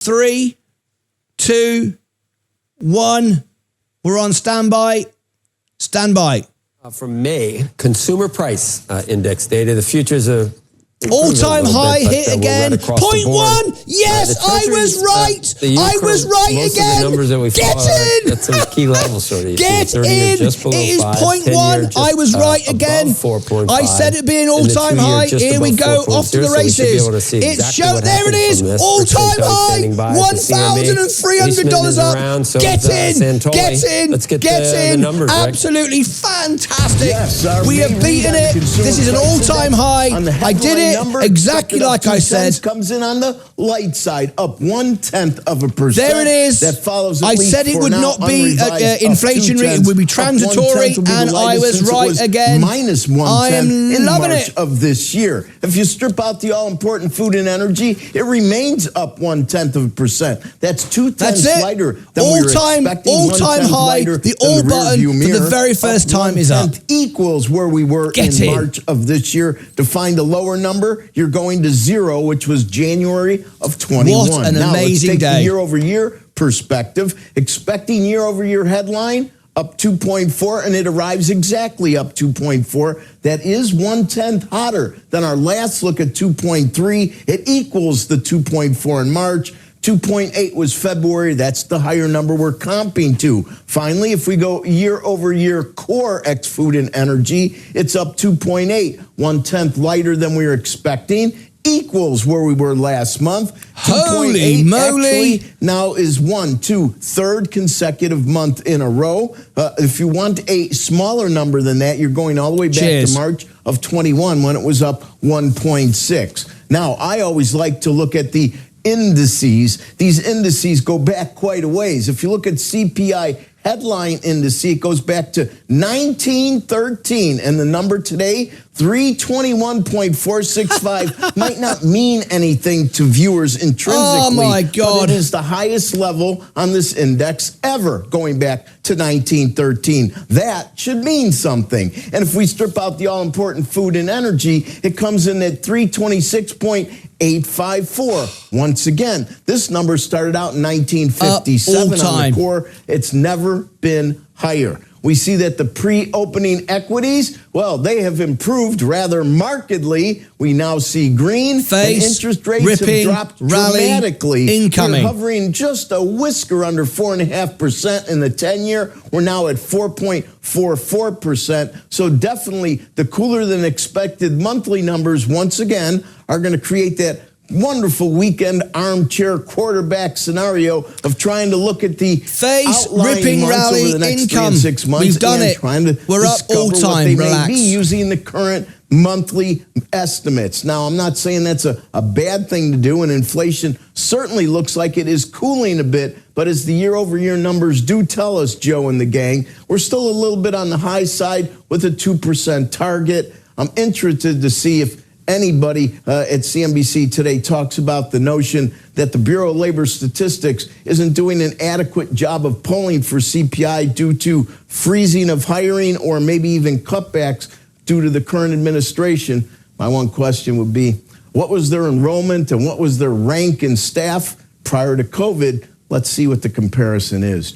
3, 2, 1. We're on standby. Standby. From May, consumer price index data. The futures are all-time high hit again. 0.1. Yes, I was right. I was right again. Get in. That's some key levels. Get in. It is 0.1. I was right again. I said it'd be an all-time high. Here we go. Off to the races. It's shown. There it is. All-time high. $1,300 up. Get in. Get in. Get in. Absolutely fantastic. We have beaten it. This is an all-time high. I did it. Exactly like I said. Comes in on the light side, up 0.1%. There it is. That follows. I said it would not be inflationary; it would be transitory, and I was right again. Minus 1/10 I am in loving March it of this year. If you strip out the all-important food and energy, it remains up 0.1%. That's 2/10 lighter than we were expecting. All-time high. The all button for the very first time is up. Equals where we were in March of this year. To find a lower number, you're going to 0, which was January of 21. What an now, amazing let's take day. The year-over-year perspective. Expecting year-over-year headline up 2.4, and it arrives exactly up 2.4. That is 1/10 hotter than our last look at 2.3. It equals the 2.4 in March. 2.8 was February. That's the higher number we're comping to. Finally, if we go year-over-year core ex food and energy, it's up 2.8, 1/10 lighter than we were expecting. Equals where we were last month. Holy moly. Now is third consecutive month in a row. If you want a smaller number than that, you're going all the way back to March of 21 when it was up 1.6. Now, I always like to look at the indices. These indices go back quite a ways. If you look at CPI headline index, it goes back to 1913, and the number today, 321.465, might not mean anything to viewers intrinsically. Oh my God. But it is the highest level on this index ever, going back to 1913. That should mean something. And if we strip out the all-important food and energy, it comes in at 326.854. Once again, this number started out in 1957 on the core. It's never been higher. We see that the pre-opening equities, well, they have improved rather markedly. We now see green, and interest rates have dropped dramatically. Incoming. We're hovering just a whisker under 4.5% in the 10-year. We're now at 4.44%. So definitely the cooler than expected monthly numbers, once again, are going to create that wonderful weekend armchair quarterback scenario of trying to look at the ripping rally over the next income. 3 and 6 months. We've done it. We're up all time. Relax. May be using the current monthly estimates. Now, I'm not saying that's a bad thing to do, and inflation certainly looks like it is cooling a bit, but as the year-over-year numbers do tell us, Joe and the gang, we're still a little bit on the high side with a 2% target. I'm interested to see if anybody at CNBC today talks about the notion that the Bureau of Labor Statistics isn't doing an adequate job of polling for CPI due to freezing of hiring or maybe even cutbacks due to the current administration. My one question would be, what was their enrollment and what was their rank and staff prior to COVID? Let's see what the comparison is.